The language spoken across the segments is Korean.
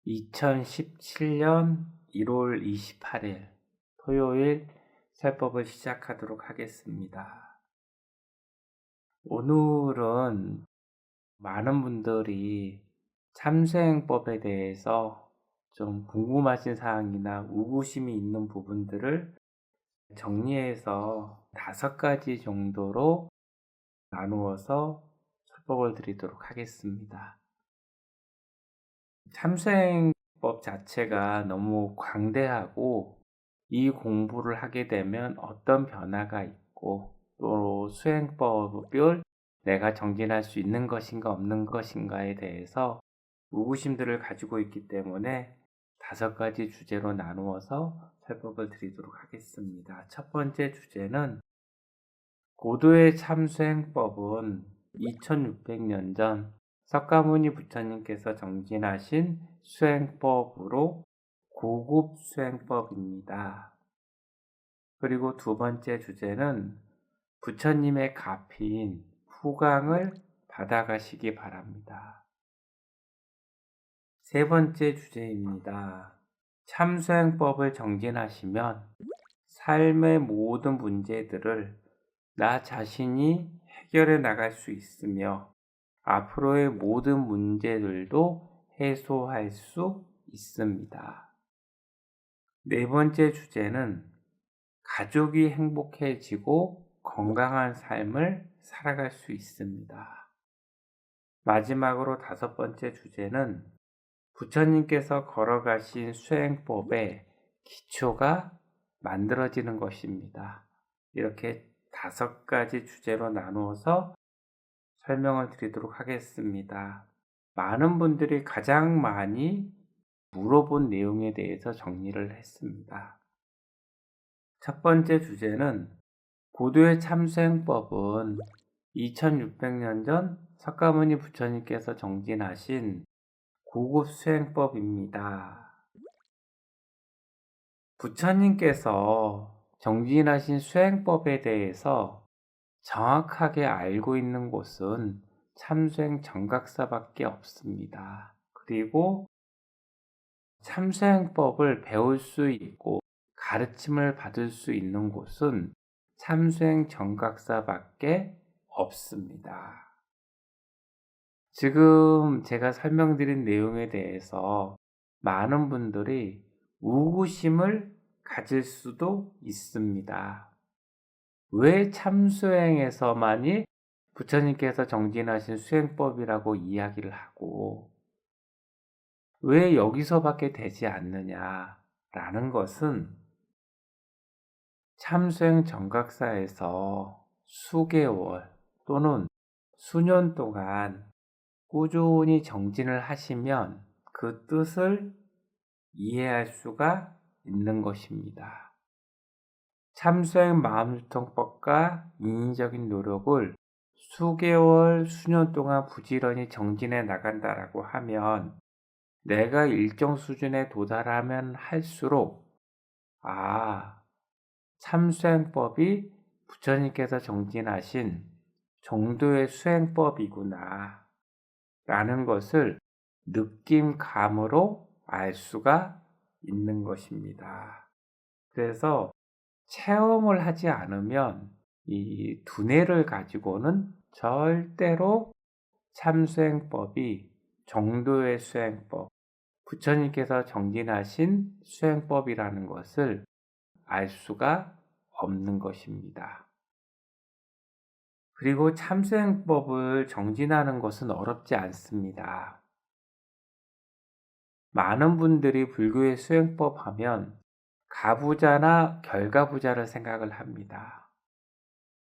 2017년 1월 28일 토요일 세법을 시작하도록 하겠습니다. 오늘은 많은 분들이 참수행법에 대해서 좀 궁금하신 사항이나 의구심이 있는 부분들을 정리해서 5가지 정도로 나누어서 설법을 드리도록 하겠습니다. 참수행법 자체가 너무 광대하고 이 공부를 하게 되면 어떤 변화가 있고 또 수행법을 내가 정진할 수 있는 것인가 없는 것인가에 대해서 의구심들을 가지고 있기 때문에 5가지 주제로 나누어서 설법을 드리도록 하겠습니다. 첫 번째 주제는 고도의 참수행법은 2600년 전 석가모니 부처님께서 정진하신 수행법으로 고급 수행법입니다. 그리고 두 번째 주제는 부처님의 가피인 후광을 받아가시기 바랍니다. 세 번째 주제입니다. 참수행법을 정진하시면 삶의 모든 문제들을 나 자신이 해결해 나갈 수 있으며 앞으로의 모든 문제들도 해소할 수 있습니다. 네 번째 주제는 가족이 행복해지고 건강한 삶을 살아갈 수 있습니다. 마지막으로 5번째 주제는 부처님께서 걸어가신 수행법의 기초가 만들어지는 것입니다. 이렇게 5가지 주제로 나누어서 설명을 드리도록 하겠습니다. 많은 분들이 가장 많이 물어본 내용에 대해서 정리를 했습니다. 첫 번째 주제는 고도의 참수행법은 2600년 전 석가모니 부처님께서 정진하신 고급 수행법입니다. 부처님께서 정진하신 수행법에 대해서 정확하게 알고 있는 곳은 참수행 정각사밖에 없습니다. 그리고 참수행법을 배울 수 있고 가르침을 받을 수 있는 곳은 참수행 정각사밖에 없습니다. 지금 제가 설명드린 내용에 대해서 많은 분들이 의구심을 가질 수도 있습니다. 왜 참수행에서만이 부처님께서 정진하신 수행법이라고 이야기를 하고 왜 여기서밖에 되지 않느냐라는 것은 참수행 정각사에서 수개월 또는 수년 동안 꾸준히 정진을 하시면 그 뜻을 이해할 수가 있는 것입니다. 참수행 마음유통법과 인위적인 노력을 수개월, 수년 동안 부지런히 정진해 나간다라고 하면 내가 일정 수준에 도달하면 할수록 참수행법이 부처님께서 정진하신 정도의 수행법이구나 라는 것을 느낌감으로 알 수가 있는 것입니다. 그래서 체험을 하지 않으면 이 두뇌를 가지고는 절대로 참수행법이 정도의 수행법, 부처님께서 정진하신 수행법이라는 것을 알 수가 없는 것입니다. 그리고 참수행법을 정진하는 것은 어렵지 않습니다. 많은 분들이 불교의 수행법 하면 가부자나 결가부자를 생각을 합니다.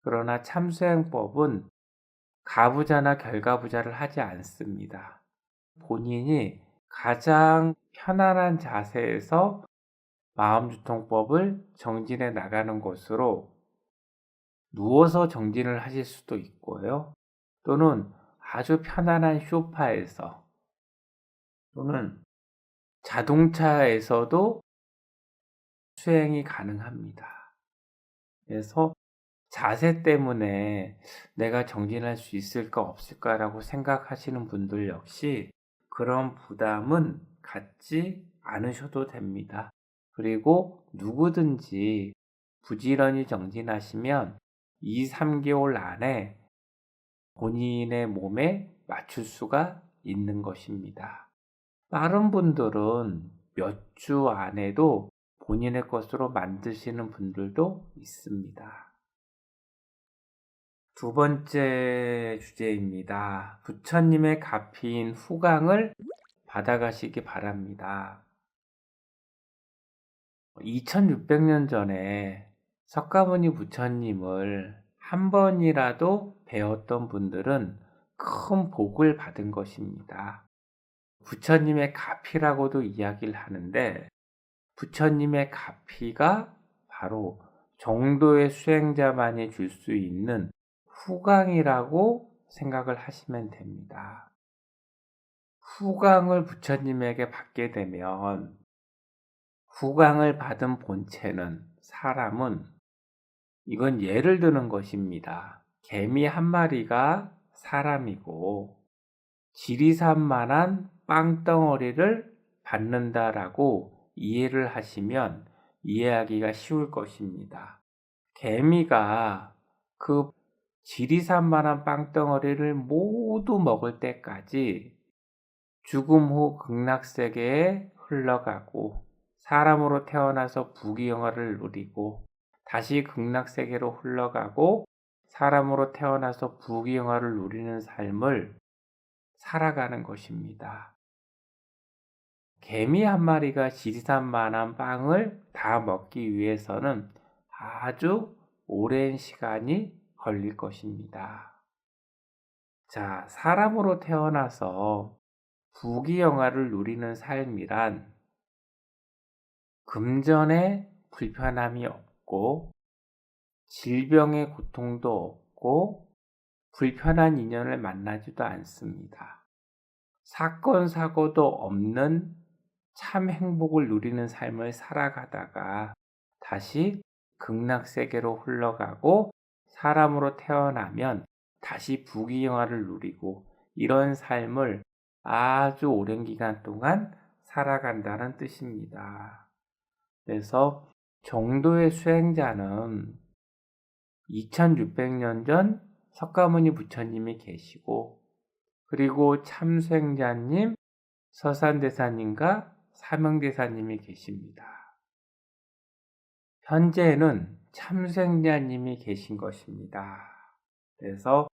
그러나 참수행법은 가부자나 결가부자를 하지 않습니다. 본인이 가장 편안한 자세에서 마음유통법을 정진해 나가는 것으로 누워서 정진을 하실 수도 있고요. 또는 아주 편안한 소파에서 또는 자동차에서도 수행이 가능합니다. 그래서 자세 때문에 내가 정진할 수 있을까 없을까라고 생각하시는 분들 역시 그런 부담은 갖지 않으셔도 됩니다. 그리고 누구든지 부지런히 정진하시면 2, 3개월 안에 본인의 몸에 맞출 수가 있는 것입니다. 다른 분들은 몇 주 안에도 본인의 것으로 만드시는 분들도 있습니다. 두 번째 주제입니다. 부처님의 가피인 후광을 받아가시기 바랍니다. 2600년 전에 석가모니 부처님을 한 번이라도 뵈었던 분들은 큰 복을 받은 것입니다. 부처님의 가피라고도 이야기를 하는데, 부처님의 가피가 바로 정도의 수행자만이 줄 수 있는 후광이라고 생각을 하시면 됩니다. 후광을 부처님에게 받게 되면, 후광을 받은 본체는, 사람은, 이건 예를 드는 것입니다. 개미 한 마리가 사람이고 지리산만한 빵덩어리를 받는다라고 이해를 하시면 이해하기가 쉬울 것입니다. 개미가 그 지리산만한 빵덩어리를 모두 먹을 때까지 죽음 후 극락세계에 흘러가고 사람으로 태어나서 부귀영화를 누리고 다시 극락세계로 흘러가고 사람으로 태어나서 부귀영화를 누리는 삶을 살아가는 것입니다. 개미 한 마리가 지리산만한 빵을 다 먹기 위해서는 아주 오랜 시간이 걸릴 것입니다. 자, 사람으로 태어나서 부귀영화를 누리는 삶이란 금전에 불편함이 없고 질병의 고통도 없고 불편한 인연을 만나지도 않습니다. 사건 사고도 없는 참 행복을 누리는 삶을 살아가다가 다시 극락세계로 흘러가고 사람으로 태어나면 다시 부귀영화를 누리고 이런 삶을 아주 오랜 기간 동안 살아간다는 뜻입니다. 그래서 정도의 수행자는 2600년 전 석가모니 부처님이 계시고, 그리고 참수행자님, 서산대사님과 사명대사님이 계십니다. 현재는 참수행자님이 계신 것입니다. 그래서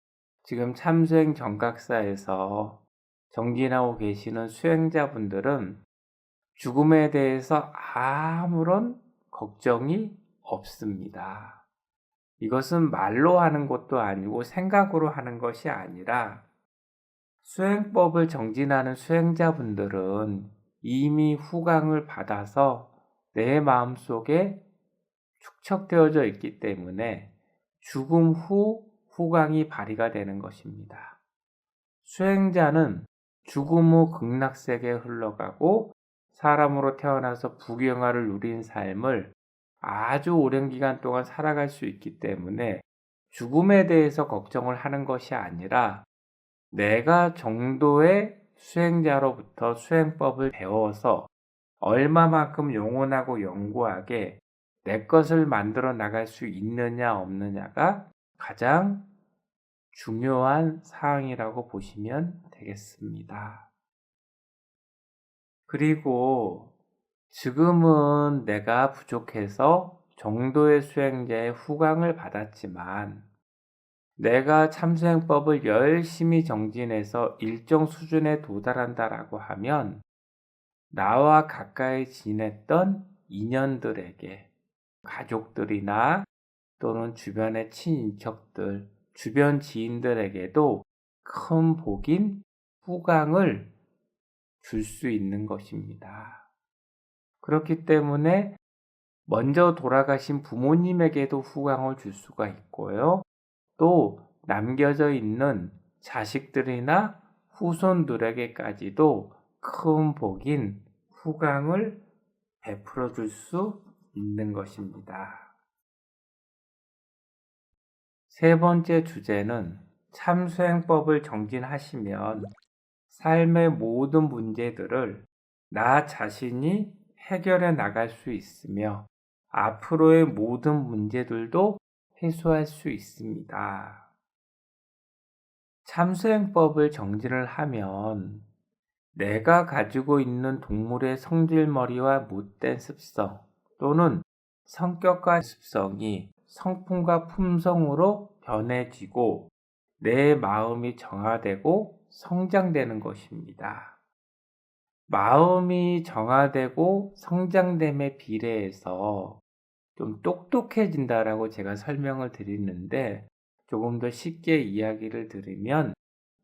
지금 참수행 정각사에서 정진하고 계시는 수행자분들은 죽음에 대해서 아무런 걱정이 없습니다. 이것은 말로 하는 것도 아니고 생각으로 하는 것이 아니라 수행법을 정진하는 수행자분들은 이미 후광을 받아서 내 마음속에 축적되어져 있기 때문에 죽음 후 후광이 발휘가 되는 것입니다. 수행자는 죽음 후 극락세계에 흘러가고 사람으로 태어나서 부귀영화를 누린 삶을 아주 오랜 기간 동안 살아갈 수 있기 때문에 죽음에 대해서 걱정을 하는 것이 아니라 내가 정도의 수행자로부터 수행법을 배워서 얼마만큼 영원하고 영구하게 내 것을 만들어 나갈 수 있느냐 없느냐가 가장 중요한 사항이라고 보시면 되겠습니다. 그리고 지금은 내가 부족해서 정도의 수행자의 후광을 받았지만 내가 참수행법을 열심히 정진해서 일정 수준에 도달한다라고 하면 나와 가까이 지냈던 인연들에게, 가족들이나 또는 주변의 친인척들, 주변 지인들에게도 큰 복인 후광을 줄 수 있는 것입니다. 그렇기 때문에 먼저 돌아가신 부모님에게도 후광을 줄 수가 있고요. 또 남겨져 있는 자식들이나 후손들에게까지도 큰 복인 후광을 베풀어 줄 수 있는 것입니다. 세 번째 주제는 참수행법을 정진하시면 삶의 모든 문제들을 나 자신이 해결해 나갈 수 있으며 앞으로의 모든 문제들도 해소할 수 있습니다. 참수행법을 정진을 하면 내가 가지고 있는 동물의 성질머리와 못된 습성 또는 성격과 습성이 성품과 품성으로 변해지고 내 마음이 정화되고 성장되는 것입니다. 마음이 정화되고 성장됨에 비례해서 좀 똑똑해진다라고 제가 설명을 드리는데 조금 더 쉽게 이야기를 드리면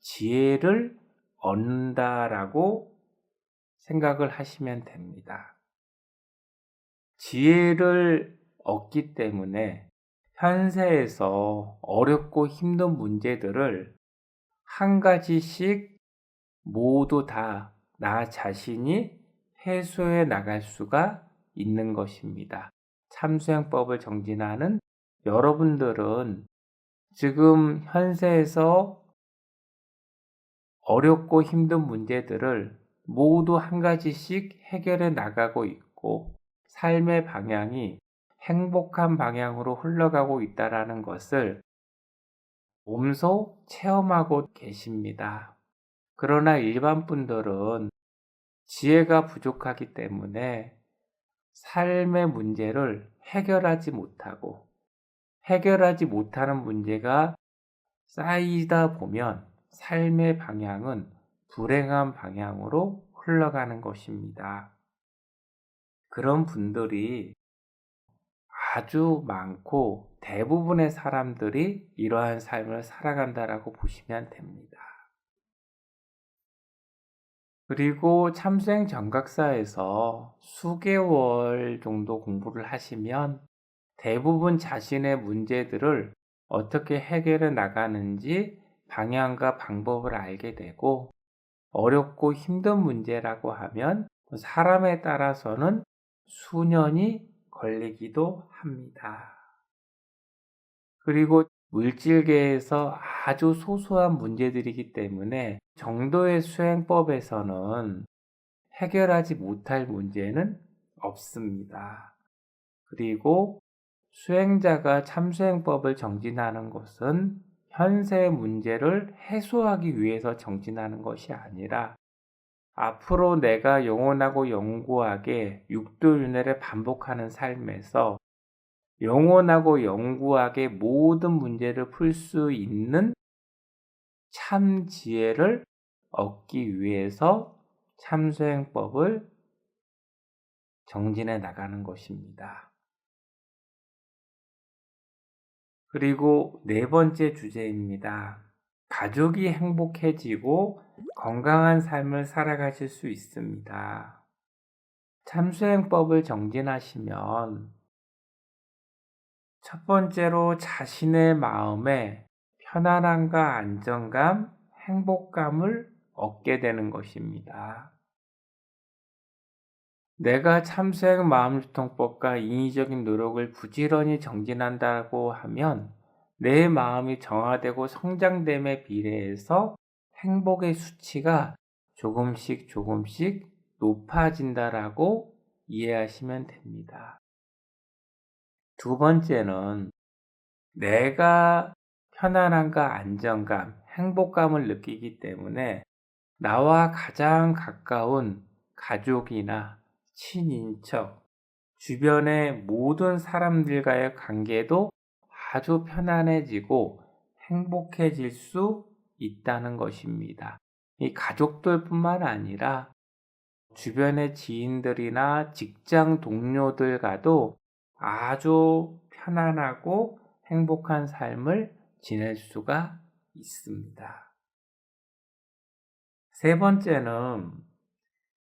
지혜를 얻는다라고 생각을 하시면 됩니다. 지혜를 얻기 때문에 현세에서 어렵고 힘든 문제들을 한 가지씩 모두 다 나 자신이 해소해 나갈 수가 있는 것입니다. 참수행법을 정진하는 여러분들은 지금 현세에서 어렵고 힘든 문제들을 모두 한 가지씩 해결해 나가고 있고 삶의 방향이 행복한 방향으로 흘러가고 있다는 것을 몸소 체험하고 계십니다. 그러나 일반 분들은 지혜가 부족하기 때문에 삶의 문제를 해결하지 못하고 해결하지 못하는 문제가 쌓이다 보면 삶의 방향은 불행한 방향으로 흘러가는 것입니다. 그런 분들이 아주 많고 대부분의 사람들이 이러한 삶을 살아간다라고 보시면 됩니다. 그리고 참수행 정각사에서 수개월 정도 공부를 하시면 대부분 자신의 문제들을 어떻게 해결해 나가는지 방향과 방법을 알게 되고 어렵고 힘든 문제라고 하면 사람에 따라서는 수년이 걸리기도 합니다. 그리고 물질계에서 아주 소소한 문제들이기 때문에 정도의 수행법에서는 해결하지 못할 문제는 없습니다. 그리고 수행자가 참수행법을 정진하는 것은 현세의 문제를 해소하기 위해서 정진하는 것이 아니라 앞으로 내가 영원하고 영구하게 육도윤회를 반복하는 삶에서 영원하고 영구하게 모든 문제를 풀 수 있는 참 지혜를 얻기 위해서 참수행법을 정진해 나가는 것입니다. 그리고 네 번째 주제입니다. 가족이 행복해지고 건강한 삶을 살아가실 수 있습니다. 참수행법을 정진하시면 첫 번째로 자신의 마음에 편안함과 안정감, 행복감을 얻게 되는 것입니다. 내가 참수행 마음유통법과 인위적인 노력을 부지런히 정진한다고 하면 내 마음이 정화되고 성장됨에 비례해서 행복의 수치가 조금씩 높아진다라고 이해하시면 됩니다. 두 번째는 내가 편안함과 안정감, 행복감을 느끼기 때문에 나와 가장 가까운 가족이나 친인척, 주변의 모든 사람들과의 관계도 아주 편안해지고 행복해질 수 있다는 것입니다. 이 가족들뿐만 아니라 주변의 지인들이나 직장 동료들과도 아주 편안하고 행복한 삶을 지낼 수가 있습니다. 세 번째는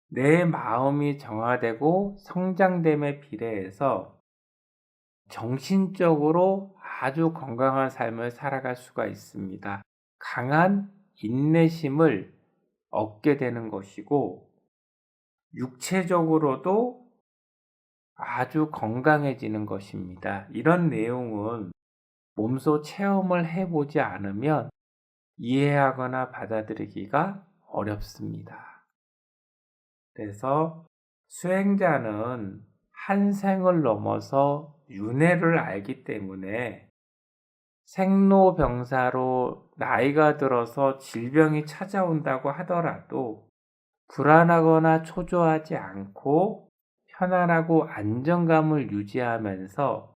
내 마음이 정화되고 성장됨에 비례해서 정신적으로 아주 건강한 삶을 살아갈 수가 있습니다. 강한 인내심을 얻게 되는 것이고 육체적으로도 아주 건강해지는 것입니다. 이런 내용은 몸소 체험을 해보지 않으면 이해하거나 받아들이기가 어렵습니다. 그래서 수행자는 한 생을 넘어서 윤회를 알기 때문에 생로병사로 나이가 들어서 질병이 찾아온다고 하더라도 불안하거나 초조하지 않고 편안하고 안정감을 유지하면서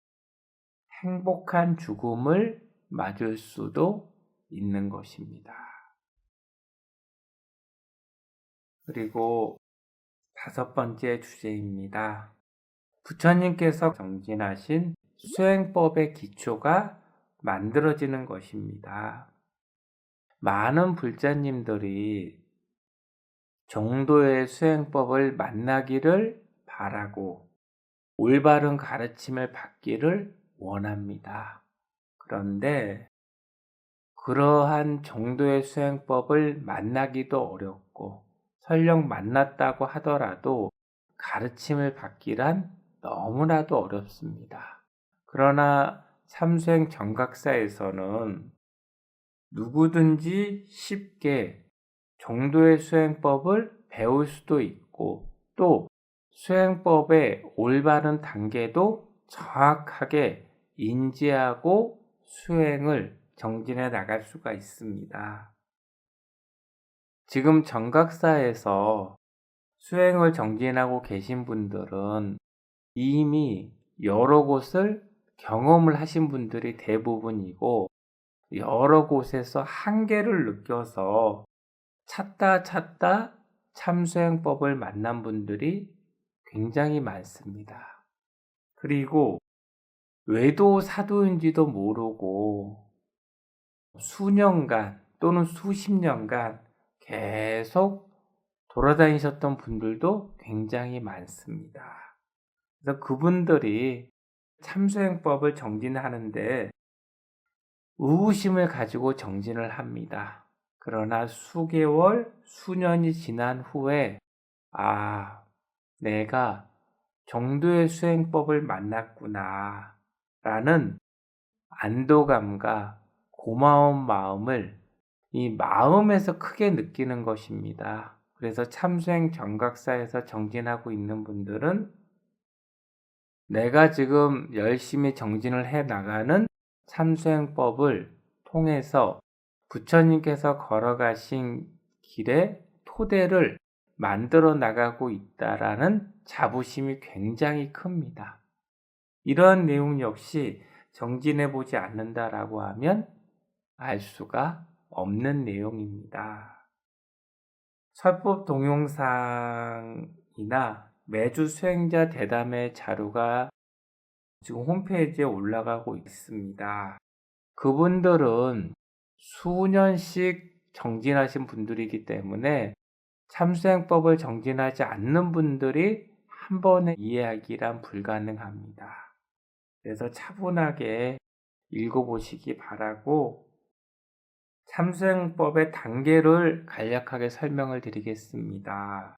행복한 죽음을 맞을 수도 있는 것입니다. 그리고 5번째 주제입니다. 부처님께서 정진하신 수행법의 기초가 만들어지는 것입니다. 많은 불자님들이 정도의 수행법을 만나기를 바라고 올바른 가르침을 받기를 원합니다. 그런데 그러한 정도의 수행법을 만나기도 어렵고 설령 만났다고 하더라도 가르침을 받기란 너무나도 어렵습니다. 그러나 참수행 정각사에서는 누구든지 쉽게 정도의 수행법을 배울 수도 있고 또 수행법의 올바른 단계도 정확하게 인지하고 수행을 정진해 나갈 수가 있습니다. 지금 정각사에서 수행을 정진하고 계신 분들은 이미 여러 곳을 경험을 하신 분들이 대부분이고 여러 곳에서 한계를 느껴서 찾다 참수행법을 만난 분들이 굉장히 많습니다. 그리고 외도 사도인지도 모르고 수년간 또는 수십 년간 계속 돌아다니셨던 분들도 굉장히 많습니다. 그래서 그분들이 참수행법을 정진하는데 의구심을 가지고 정진을 합니다. 그러나 수개월, 수년이 지난 후에 내가 정도의 수행법을 만났구나 라는 안도감과 고마운 마음을 이 마음에서 크게 느끼는 것입니다. 그래서 참수행 정각사에서 정진하고 있는 분들은 내가 지금 열심히 정진을 해 나가는 참수행법을 통해서 부처님께서 걸어가신 길의 토대를 만들어 나가고 있다라는 자부심이 굉장히 큽니다. 이런 내용 역시 정진해 보지 않는다라고 하면 알 수가 없는 내용입니다. 설법 동영상이나 매주 수행자 대담의 자료가 지금 홈페이지에 올라가고 있습니다. 그분들은 수년씩 정진하신 분들이기 때문에 참수행법을 정진하지 않는 분들이 한 번에 이해하기란 불가능합니다. 그래서 차분하게 읽어보시기 바라고 참수행법의 단계를 간략하게 설명을 드리겠습니다.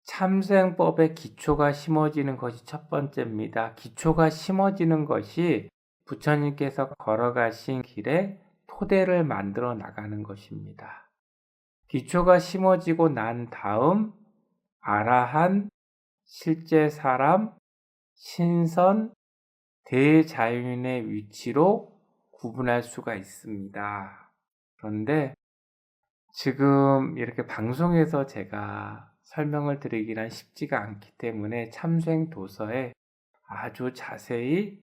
참수행법의 기초가 심어지는 것이 첫 번째입니다. 기초가 심어지는 것이 부처님께서 걸어가신 길에 토대를 만들어 나가는 것입니다. 기초가 심어지고 난 다음 아라한, 실제 사람, 신선, 대자연의 위치로 구분할 수가 있습니다. 그런데 지금 이렇게 방송에서 제가 설명을 드리기란 쉽지가 않기 때문에 참수행 도서에 아주 자세히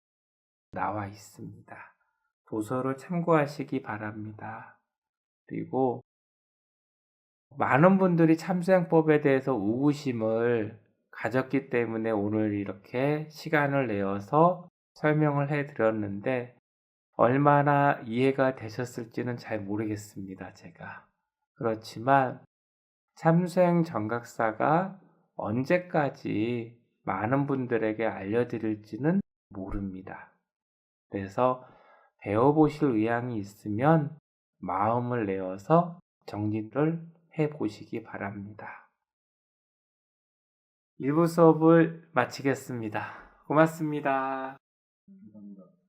나와 있습니다. 도서를 참고하시기 바랍니다. 그리고 많은 분들이 참수행법에 대해서 의구심을 가졌기 때문에 오늘 이렇게 시간을 내어서 설명을 해드렸는데 얼마나 이해가 되셨을지는 잘 모르겠습니다, 제가. 그렇지만 참수행 정각사가 언제까지 많은 분들에게 알려드릴지는 모릅니다. 그래서 배워보실 의향이 있으면 마음을 내어서 정진을 해보시기 바랍니다. 1부 수업을 마치겠습니다. 고맙습니다. 감사합니다.